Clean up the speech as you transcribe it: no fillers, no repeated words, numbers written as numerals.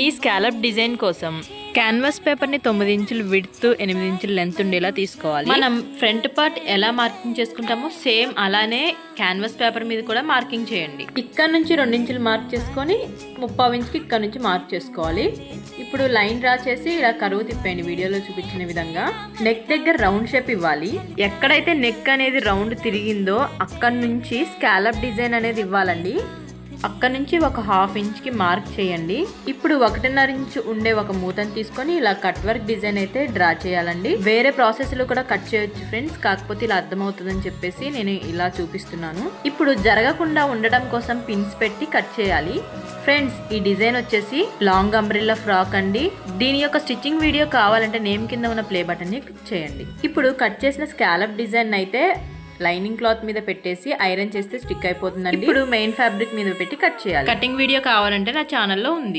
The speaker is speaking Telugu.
ఈ స్కాలప్ డిజైన్ కోసం క్యాన్వాస్ పేపర్ ని 9 ఇంచులు విడ్త్ 8 ఇంచులు లెంత్ ఉండేలా తీసుకోవాలి. మనం ఫ్రంట్ పార్ట్ ఎలా మార్కింగ్ చేసుకుంటామో సేమ్ అలానే క్యాన్వాస్ పేపర్ మీద కూడా మార్కింగ్ చేయండి. ఇక్కడ నుంచి 2 ఇంచులు మార్క్ చేసుకొని 3/4 ఇంచుకి ఇక్కడ నుంచి మార్క్ చేసుకోవాలి. ఇప్పుడు లైన్ డ్రా చేసి ఇలా కరువు తిప్పండి వీడియోలో చూపించిన విధంగా. నెక్ దగ్గర రౌండ్ షేప్ ఇవ్వాలి. ఎక్కడైతే నెక్ అనేది రౌండ్ తిరిగిందో అక్కడ నుంచి స్కాలప్ డిజైన్ అనేది ఇవ్వాలండి. అక్కడ నుంచి ఒక 1/2 ఇంచ్కి మార్క్ చేయండి. ఇప్పుడు 1.5 ఇంచు ఉండే ఒక మూతను తీసుకొని ఇలా కట్ వర్క్ డిజైన్ అయితే డ్రా చేయాలండి. వేరే ప్రాసెస్ లో కూడా కట్ చేయొచ్చు ఫ్రెండ్స్, కాకపోతే ఇలా అర్థమవుతుందని చెప్పేసి నేను ఇలా చూపిస్తున్నాను. ఇప్పుడు జరగకుండా ఉండడం కోసం పిన్స్ పెట్టి కట్ చేయాలి. ఫ్రెండ్స్, ఈ డిజైన్ వచ్చేసి లాంగ్ అంబ్రెల్లా ఫ్రాక్ అండి. దీని యొక్క స్టిచ్చింగ్ వీడియో కావాలంటే నేమ్ కింద ఉన్న ప్లే బటన్ ని క్లిక్ చేయండి. ఇప్పుడు కట్ చేసిన స్కాలప్ డిజైన్ అయితే లైనింగ్ క్లాత్ మీద పెట్టేసి ఐరన్ చేస్తే స్టిక్ అయిపోతుందండి. ఇప్పుడు మెయిన్ ఫ్యాబ్రిక్ మీద పెట్టి కట్ చేయాలి. కటింగ్ వీడియో కావాలంటే నా ఛానల్లో ఉంది.